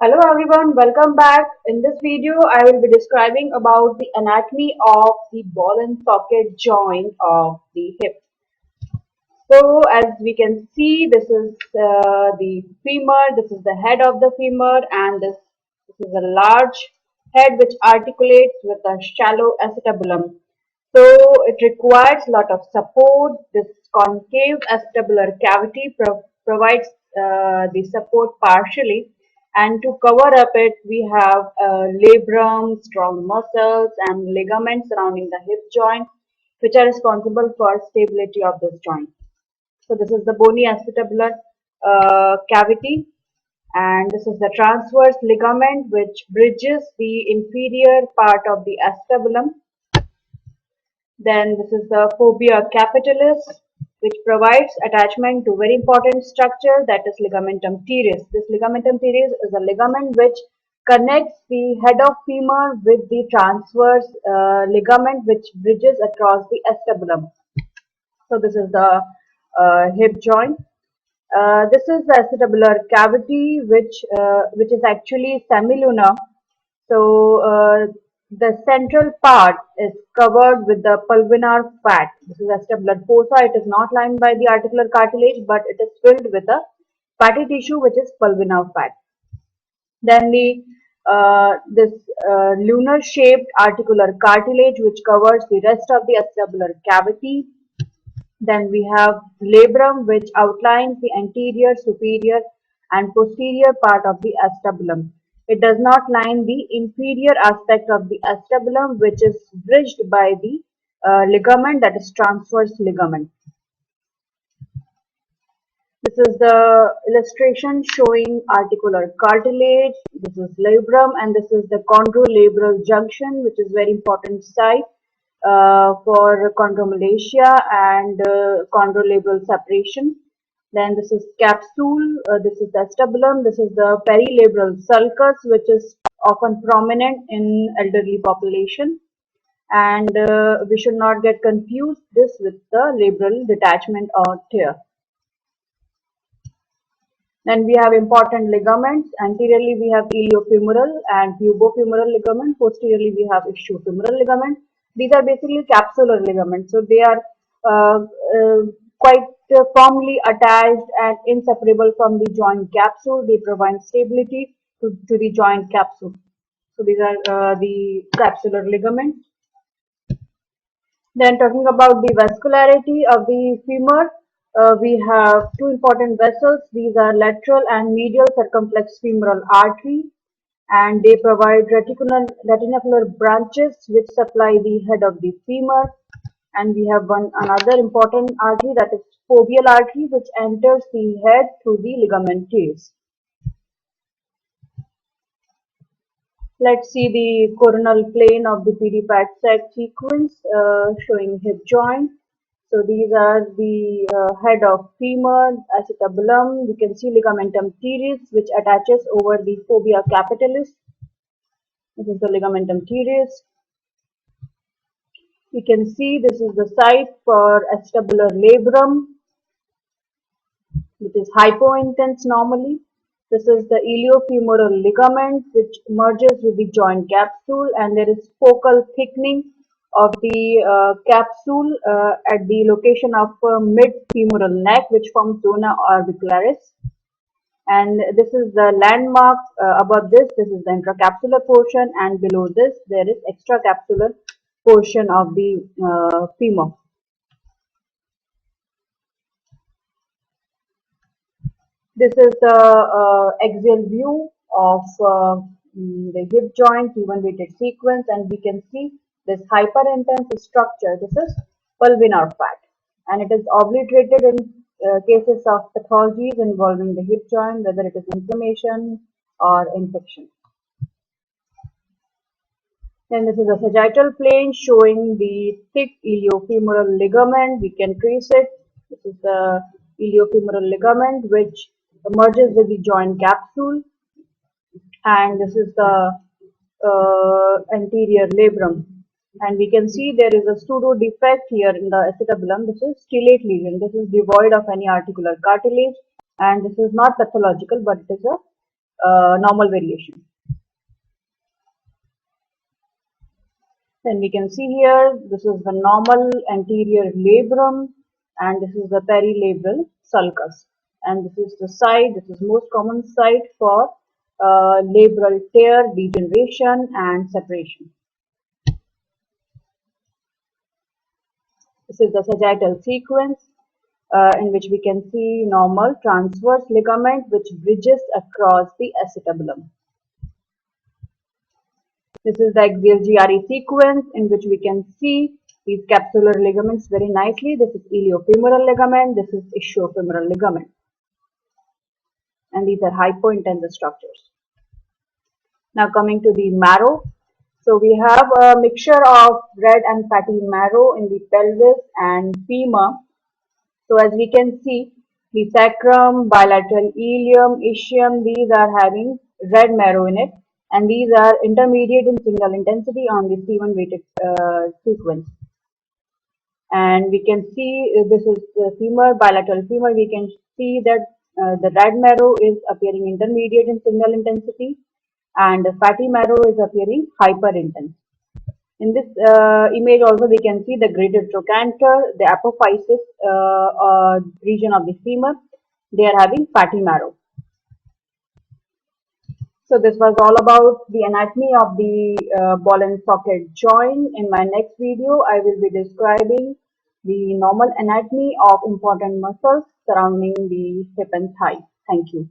Hello everyone, welcome back. In this video, I will be describing about the anatomy of the ball and socket joint of the hip. So as we can see, this is the femur, this is the head of the femur, and this is a large head which articulates with a shallow acetabulum. So it requires a lot of support. This concave acetabular cavity provides the support partially, and to cover up it, we have labrum, strong muscles, and ligaments surrounding the hip joint, which are responsible for stability of this joint. So this is the bony acetabular cavity, and this is the transverse ligament which bridges the inferior part of the acetabulum. Then this is the fovea capitalis, which provides attachment to very important structure, that is ligamentum teres. This ligamentum teres is a ligament which connects the head of femur with the transverse ligament which bridges across the acetabulum. So this is the hip joint. This is the acetabular cavity, which is actually semilunar. So the central part is covered with the pulvinar fat. This is acetabular fossa. It is not lined by the articular cartilage, but it is filled with a fatty tissue, which is pulvinar fat. Then the this lunar shaped articular cartilage, which covers the rest of the acetabular cavity. Then we have labrum, which outlines the anterior, superior, and posterior part of the acetabulum. It does not line the inferior aspect of the acetabulum, which is bridged by the ligament, that is transverse ligament. This is the illustration showing articular cartilage. This is labrum, and this is the chondrolabral junction, which is very important site for chondromalacia and chondrolabral separation. Then this is capsule, this is the acetabulum, this is the perilabral sulcus, which is often prominent in elderly population. And we should not get confused this with the labral detachment or tear. Then we have important ligaments. Anteriorly we have iliofemoral and pubofemoral ligament. Posteriorly we have ischiofemoral ligament. These are basically capsular ligaments. So they are uh, uh, quite firmly attached and inseparable from the joint capsule. They provide stability to the joint capsule. So these are the capsular ligaments. Then talking about the vascularity of the femur, we have two important vessels. These are lateral and medial circumflex femoral artery, and they provide retinacular branches which supply the head of the femur. And we have another important artery, that is foveal artery, which enters the head through the ligament teres. Let's see the coronal plane of the pedipad sac sequence showing hip joint. So these are the head of femur, acetabulum. We can see ligamentum teres, which attaches over the fovea capitalis. This is the ligamentum teres. We can see this is the site for acetabular labrum, which is hypointense normally. This is the iliofemoral ligament, which merges with the joint capsule, and there is focal thickening of the capsule at the location of mid-femoral neck, which forms zona orbicularis. And this is the landmark above this. This is the intracapsular portion, and below this there is extracapsular portion of the femur. This is the axial view of the hip joint T1 weighted sequence, and we can see this hyperintense structure. This is pulvinar fat, and it is obliterated in cases of pathologies involving the hip joint, whether it is inflammation or infection. Then this is a sagittal plane showing the thick iliofemoral ligament. We can trace it. This is the iliofemoral ligament which merges with the joint capsule, and this is the anterior labrum. And we can see there is a pseudo defect here in the acetabulum. This is stellate lesion. This is devoid of any articular cartilage, and this is not pathological, but it is a normal variation. Then we can see here, this is the normal anterior labrum and this is the perilabral sulcus. And this is the site, this is most common site for labral tear, degeneration and separation. This is the sagittal sequence in which we can see normal transverse ligament which bridges across the acetabulum. This is the axial GRE sequence in which we can see these capsular ligaments very nicely. This is iliofemoral ligament, this is ischiofemoral ligament. And these are hypointensor structures. Now coming to the marrow. So we have a mixture of red and fatty marrow in the pelvis and femur. So as we can see, the sacrum, bilateral ilium, ischium, these are having red marrow in it, and these are intermediate in signal intensity on the C1 weighted sequence. And we can see this is the femur, bilateral femur. We can see that the red marrow is appearing intermediate in signal intensity, and the fatty marrow is appearing hyper intense. In this image also we can see the graded trochanter, the apophysis region of the femur. They are having fatty marrow. So this was all about the anatomy of the ball and socket joint. In my next video, I will be describing the normal anatomy of important muscles surrounding the hip and thigh. Thank you.